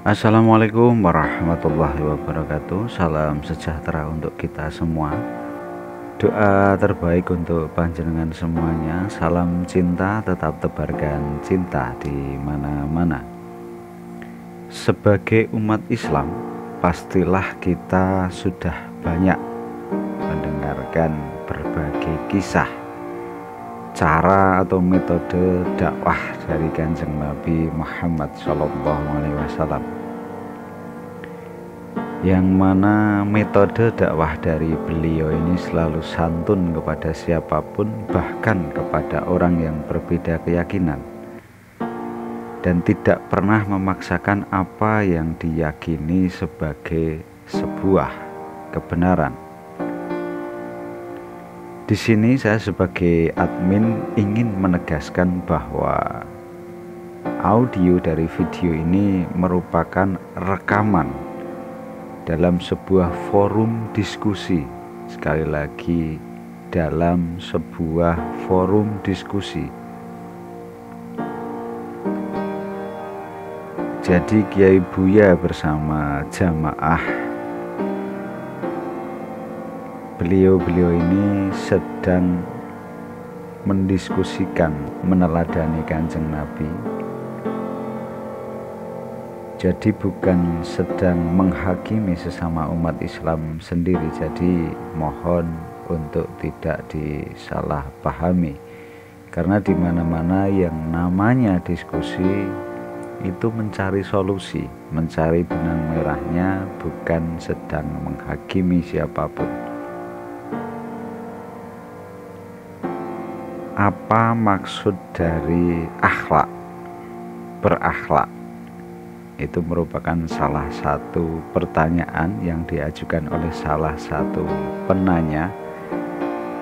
Assalamualaikum warahmatullahi wabarakatuh. Salam sejahtera untuk kita semua. Doa terbaik untuk panjenengan semuanya. Salam cinta, tetap tebarkan cinta di mana-mana. Sebagai umat Islam, pastilah kita sudah banyak mendengarkan berbagai kisah, cara atau metode dakwah dari Kanjeng Nabi Muhammad SAW, yang mana metode dakwah dari beliau ini selalu santun kepada siapapun, bahkan kepada orang yang berbeda keyakinan, dan tidak pernah memaksakan apa yang diyakini sebagai sebuah kebenaran. Di sini saya sebagai admin ingin menegaskan bahwa audio dari video ini merupakan rekaman dalam sebuah forum diskusi. Sekali lagi, dalam sebuah forum diskusi. Jadi Kiai Buya bersama jamaah beliau ini sedang mendiskusikan, meneladani Kanjeng Nabi. Jadi bukan sedang menghakimi sesama umat Islam sendiri. Jadi mohon untuk tidak disalahpahami, karena di mana-mana yang namanya diskusi itu mencari solusi, mencari benang merahnya, bukan sedang menghakimi siapapun. Apa maksud dari akhlak? Berakhlak itu merupakan salah satu pertanyaan yang diajukan oleh salah satu penanya.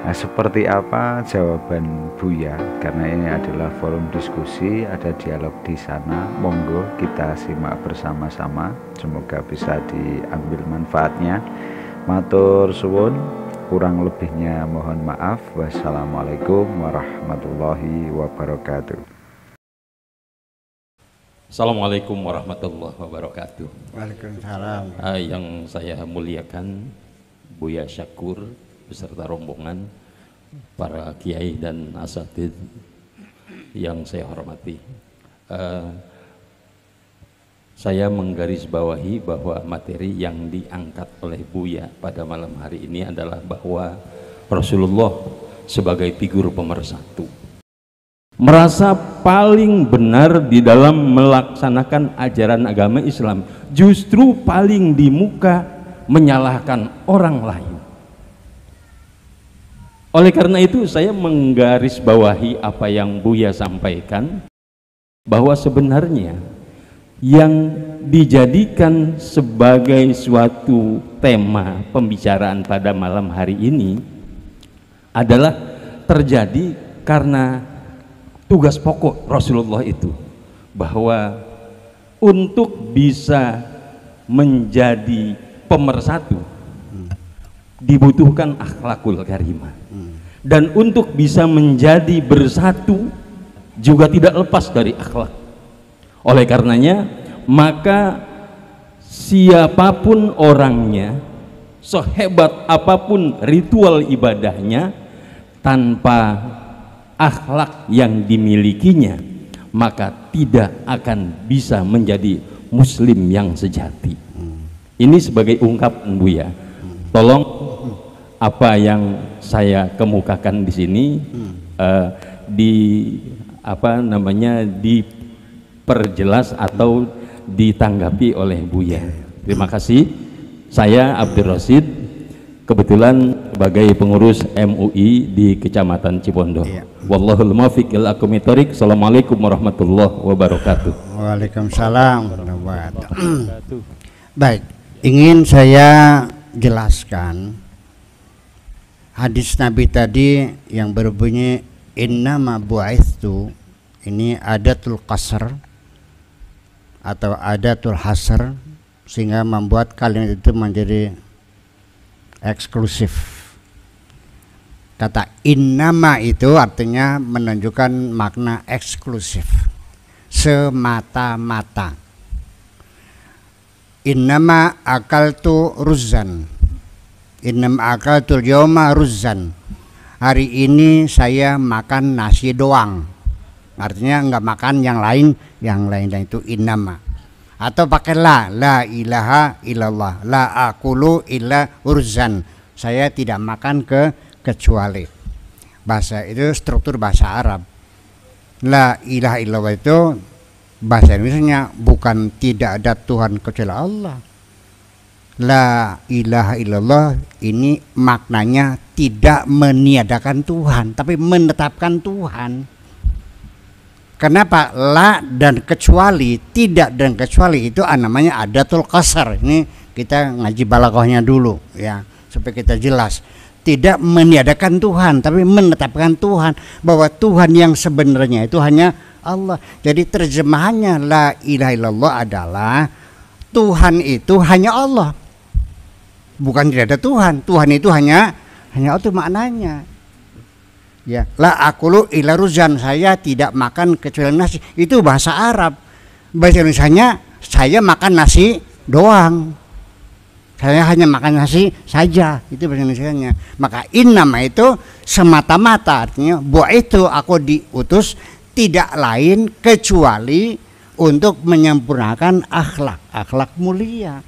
Nah, seperti apa jawaban Buya? Karena ini adalah forum diskusi, ada dialog di sana. Monggo kita simak bersama-sama. Semoga bisa diambil manfaatnya. Matur suwun. Kurang lebihnya mohon maaf. Wassalamualaikum warahmatullahi wabarakatuh. Assalamualaikum warahmatullahi wabarakatuh. Waalaikumsalam. Yang saya muliakan Buya Syakur beserta rombongan, para kiai dan asatidz yang saya hormati. Saya menggarisbawahi bahwa materi yang diangkat oleh Buya pada malam hari ini adalah bahwa Rasulullah sebagai figur pemersatu merasa paling benar di dalam melaksanakan ajaran agama Islam, justru paling di muka menyalahkan orang lain. Oleh karena itu saya menggarisbawahi apa yang Buya sampaikan, bahwa sebenarnya yang dijadikan sebagai suatu tema pembicaraan pada malam hari ini adalah terjadi karena tugas pokok Rasulullah itu, bahwa untuk bisa menjadi pemersatu dibutuhkan akhlakul karimah, dan untuk bisa menjadi bersatu juga tidak lepas dari akhlak. Oleh karenanya, maka siapapun orangnya, sehebat apapun ritual ibadahnya, tanpa akhlak yang dimilikinya, maka tidak akan bisa menjadi muslim yang sejati. Ini sebagai ungkapan Buya. Tolong apa yang saya kemukakan di sini diperjelas atau ditanggapi oleh Buya. Terima kasih. Saya Abdul Rasid, kebetulan sebagai pengurus MUI di Kecamatan Cipondo. Wallahul muwaffiq ila aqwamit thoriq. Assalamualaikum warahmatullahi wabarakatuh. Waalaikumsalam warahmatullahi wabarakatuh. Baik, ingin saya jelaskan hadis Nabi tadi yang berbunyi innama bu'itsu. Ini adatul qasr atau adatul hasr, sehingga membuat kalimat itu menjadi eksklusif. Kata innama itu artinya menunjukkan makna eksklusif, semata-mata. innama akaltu ruzzan, innama akaltul yawma ruzzan, hari ini saya makan nasi doang, artinya enggak makan yang lain dan itu innama. Atau pakai la ilaha illallah, la akulu illa urzan, saya tidak makan kecuali. Bahasa itu struktur bahasa Arab. La ilaha illallah itu bahasa Indonesia bukan tidak ada Tuhan kecuali Allah. La ilaha illallah ini maknanya tidak meniadakan Tuhan, tapi menetapkan Tuhan. Kenapa la dan kecuali, tidak dan kecuali itu namanya adatul qasar. Ini kita ngaji balaghahnya dulu ya, supaya kita jelas. Tidak meniadakan Tuhan, tapi menetapkan Tuhan, bahwa Tuhan yang sebenarnya itu hanya Allah. Jadi terjemahannya la ilaha illallah adalah Tuhan itu hanya Allah, bukan tidak ada Tuhan. Tuhan itu hanya Allah, itu maknanya. Ya, la akulu illa ruzan, saya tidak makan kecuali nasi. Itu bahasa Arab. Bahasa Indonesianya saya makan nasi doang. Saya hanya makan nasi saja, itu bahasa Indonesianya. Maka innama itu semata-mata, artinya bahwa itu aku diutus tidak lain kecuali untuk menyempurnakan akhlak mulia.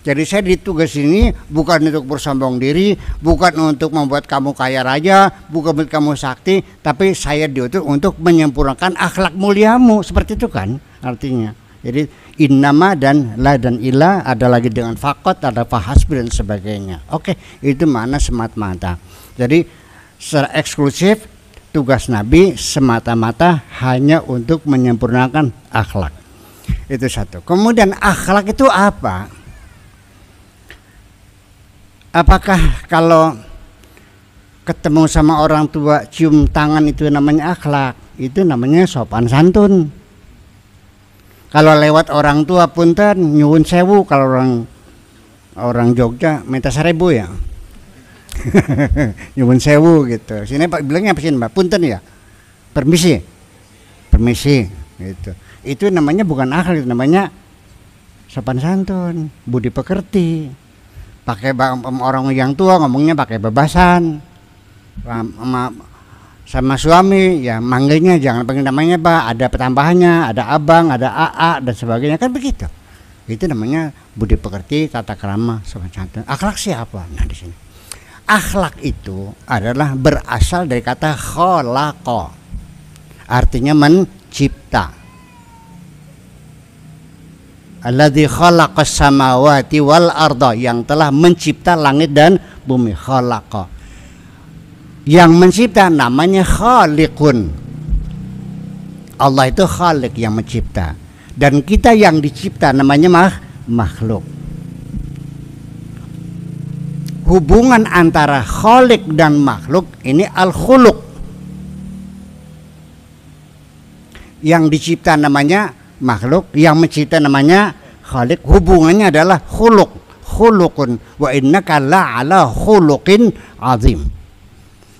Jadi saya ditugas ini bukan untuk bersombong diri, bukan untuk membuat kamu kaya raya, bukan membuat kamu sakti, tapi saya diutus untuk menyempurnakan akhlak muliamu, seperti itu kan artinya. Jadi innama dan la dan ila, ada lagi dengan faqat, ada fahasbi dan sebagainya. Oke, itu mana semata-mata. Jadi secara eksklusif tugas Nabi semata-mata hanya untuk menyempurnakan akhlak. Itu satu. Kemudian akhlak itu apa? Apakah kalau ketemu sama orang tua cium tangan itu namanya akhlak? Itu namanya sopan santun. Kalau lewat orang tua punten nyuwun sewu, kalau orang Jogja minta 1000 ya. Nyuwun sewu gitu. Sini Pak bilangnya apa sih Mbak? Punten ya. Permisi gitu. Itu namanya bukan akhlak, itu namanya sopan santun, budi pekerti. Pakai orang yang tua ngomongnya pakai bebasan. Sama suami ya manggilnya jangan panggil namanya Pak, ada pertambahannya, ada abang, ada AA dan sebagainya, kan begitu. Itu namanya budi pekerti, tata krama, sopan santun. Akhlak siapa? Nah di sini. Akhlak itu adalah berasal dari kata khalaqa. Artinya mencipta. Alladzi khalaqas samawati wal arda, yang telah mencipta langit dan bumi. Khalaqa, yang mencipta namanya khaliqun. Allah itu khaliq, yang mencipta, dan kita yang dicipta namanya makhluk. Hubungan antara khaliq dan makhluk ini al-khuluq. Yang dicipta namanya makhluk, yang mencipta namanya khaliq. Hubungannya adalah khuluqun wa innaka la'ala khuluqin azim.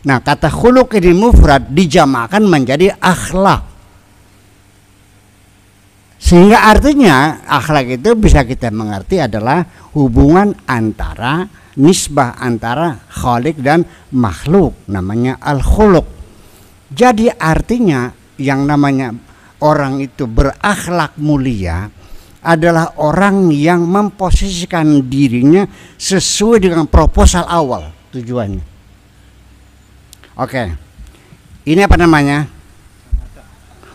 Nah, kata khuluq ini mufrad dijamakan menjadi akhlak, sehingga artinya akhlak itu bisa kita mengerti adalah hubungan antara, nisbah antara khaliq dan makhluk, namanya al-khuluq. Jadi artinya yang namanya orang itu berakhlak mulia adalah orang yang memposisikan dirinya sesuai dengan proposal awal tujuannya. Oke, ini apa namanya?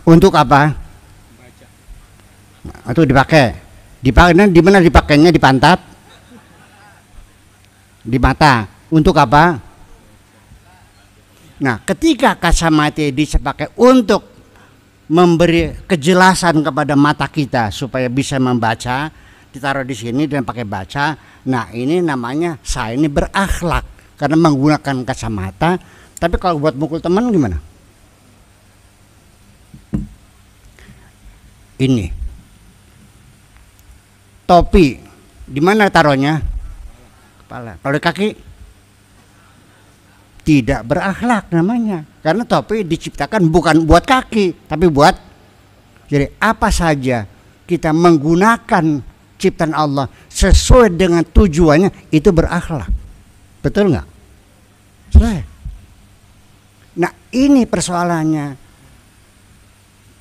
Untuk apa? Itu dipakai. Di mana dipakainya? Di pantat, di mata. Untuk apa? Nah, ketika kacamata dipakai untuk memberi kejelasan kepada mata kita supaya bisa membaca, ditaruh di sini dan pakai baca. Nah, ini namanya saya ini berakhlak karena menggunakan kacamata. Tapi kalau buat mukul teman gimana? Ini topi, di mana taruhnya? Kepala. Kalau di kaki tidak berakhlak namanya, karena topi diciptakan bukan buat kaki tapi buat, jadi apa saja kita menggunakan ciptaan Allah sesuai dengan tujuannya, itu berakhlak. Betul nggak? Selesai. Nah, ini persoalannya.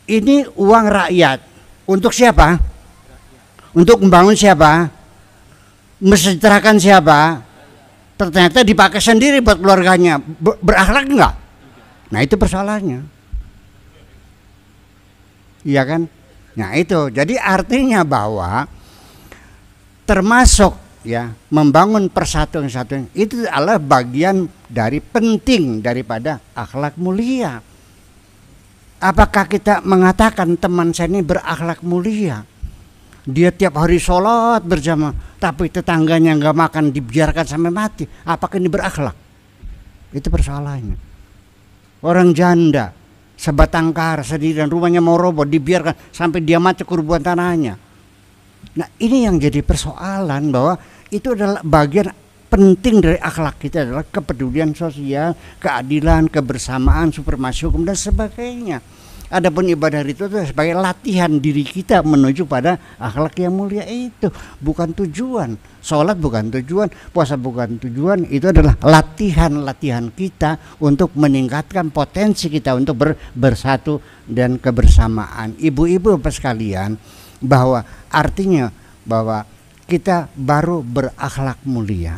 Ini uang rakyat. Untuk siapa? Untuk membangun siapa? Mesejahterakan siapa? Ternyata dipakai sendiri buat keluarganya. Berakhlak enggak? Nah, itu persoalannya. Iya kan? Nah, itu. Jadi artinya bahwa termasuk ya membangun persatuan itu adalah bagian dari penting daripada akhlak mulia. Apakah kita mengatakan teman saya ini berakhlak mulia? Dia tiap hari sholat berjamaah, tapi tetangganya nggak makan dibiarkan sampai mati. Apakah ini berakhlak? Itu persoalannya. Orang janda sebatang kara sendirian, rumahnya mau roboh, dibiarkan sampai dia mati kurban tanahnya. Nah, ini yang jadi persoalan, bahwa itu adalah bagian penting dari akhlak kita, adalah kepedulian sosial, keadilan, kebersamaan, supremasi hukum dan sebagainya. Adapun ibadah itu sebagai latihan diri kita menuju pada akhlak yang mulia, itu bukan tujuan. Sholat bukan tujuan, puasa bukan tujuan, itu adalah latihan kita untuk meningkatkan potensi kita untuk bersatu dan kebersamaan. Ibu-ibu Bapak sekalian, bahwa artinya bahwa kita baru berakhlak mulia,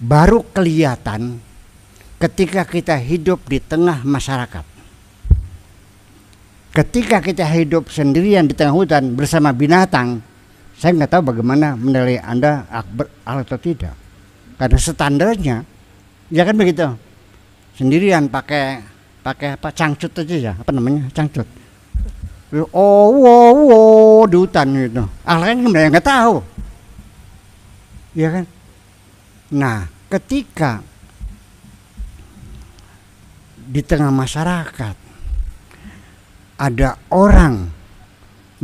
baru kelihatan ketika kita hidup di tengah masyarakat. Ketika kita hidup sendirian di tengah hutan bersama binatang, saya nggak tahu bagaimana menilai Anda berakhlak atau tidak. Karena standarnya, ya kan begitu. Sendirian pakai apa, cangcut aja ya, apa namanya, cangcut. Oh, di hutan gitu. Akhlaknya gimana, nggak tahu. Ya kan. Nah, ketika di tengah masyarakat ada orang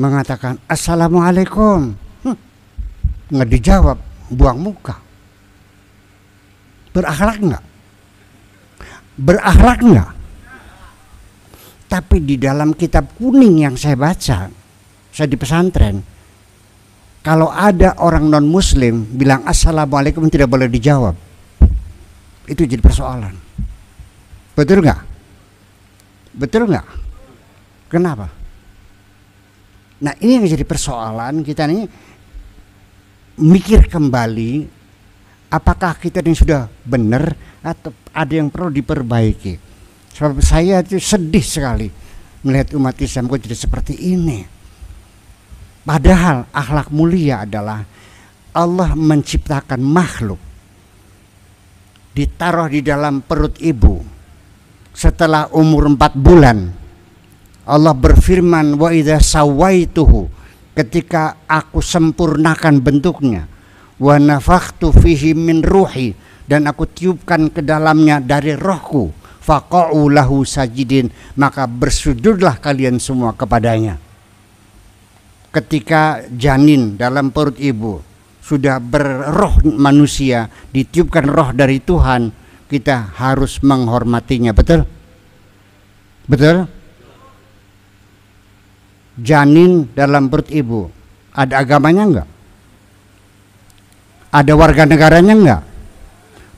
mengatakan assalamualaikum, nggak dijawab, buang muka. Berakhlak nggak? Berakhlak nggak? Tapi di dalam kitab kuning yang saya baca, saya di pesantren, kalau ada orang non muslim bilang assalamualaikum tidak boleh dijawab. Itu jadi persoalan. Betul nggak? Betul nggak? Kenapa? Nah, ini yang jadi persoalan kita nih, mikir kembali apakah kita ini sudah benar atau ada yang perlu diperbaiki. Sebab saya itu sedih sekali melihat umat Islam kok jadi seperti ini. Padahal akhlak mulia adalah Allah menciptakan makhluk, ditaruh di dalam perut ibu. Setelah umur 4 bulan Allah berfirman, wa idza sawaituhu, ketika aku sempurnakan bentuknya, wa nafakhtu fihi min ruhi, dan aku tiupkan ke dalamnya dari rohku, faqa'u lahu sajidin, maka bersujudlah kalian semua kepadanya. Ketika janin dalam perut ibu sudah berroh manusia, ditiupkan roh dari Tuhan, kita harus menghormatinya. Betul? Betul? Janin dalam perut ibu ada agamanya enggak? Ada warga negaranya enggak?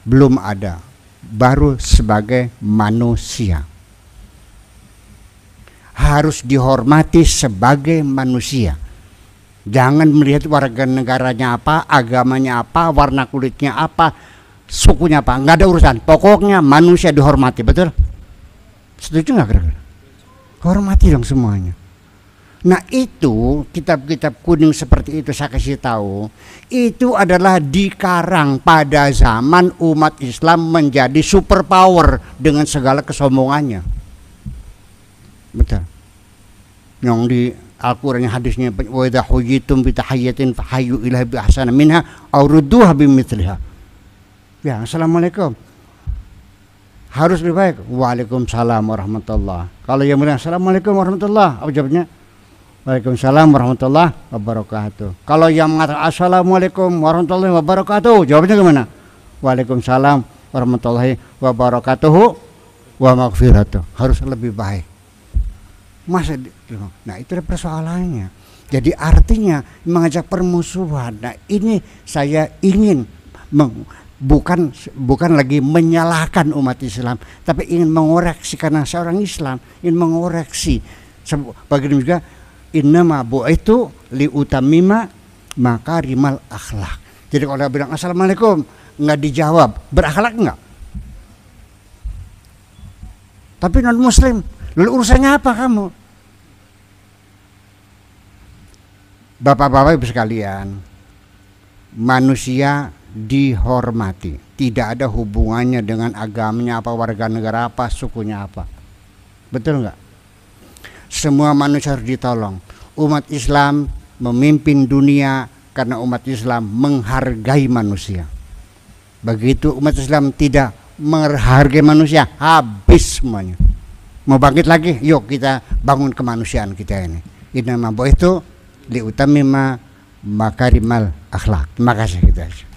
Belum ada. Baru sebagai manusia. Harus dihormati sebagai manusia. Jangan melihat warga negaranya apa, agamanya apa, warna kulitnya apa, sukunya apa, nggak ada urusan. Pokoknya manusia dihormati. Betul? Setuju nggak kira-kira? Hormati dong semuanya. Nah, itu kitab-kitab kuning seperti itu saya kasih tahu, itu adalah dikarang pada zaman umat Islam menjadi superpower dengan segala kesombongannya. Betul. Yang di Al-Qur'an hadisnya, wa idza huyitum bi tahiyyatin fahayyu ilaiha bi ahsana minha aw rudduha bi mithliha. Ya, assalamualaikum. Harus lebih baik. Waalaikumsalam warahmatullah. Kalau yang bilang assalamualaikum warahmatullah, apa jawabnya? Waalaikumsalam warahmatullahi wabarakatuh. Kalau yang mengatakan assalamualaikum warahmatullahi wabarakatuh, jawabnya gimana? Waalaikumsalam warahmatullahi wabarakatuh wa maghfiratuh. Harus lebih baik. Nah, itu persoalannya. Jadi artinya mengajak permusuhan. Nah, ini saya ingin bukan lagi menyalahkan umat Islam, tapi ingin mengoreksi, karena seorang Islam ingin mengoreksi. Bagian juga innama bu'aitu liutamima makarimal akhlak. Jadi kalau dia bilang assalamualaikum nggak dijawab, berakhlak nggak? Tapi non muslim, lalu urusannya apa kamu? Bapak-bapak ibu sekalian, manusia dihormati, tidak ada hubungannya dengan agamanya apa, warga negara apa, sukunya apa. Betul nggak? Semua manusia harus ditolong. Umat Islam memimpin dunia karena umat Islam menghargai manusia. Begitu umat Islam tidak menghargai manusia, habis semuanya. Mau bangkit lagi, yuk kita bangun kemanusiaan kita ini. Innama bu'itsu liutammima makarimal akhlak. Terima kasih kita.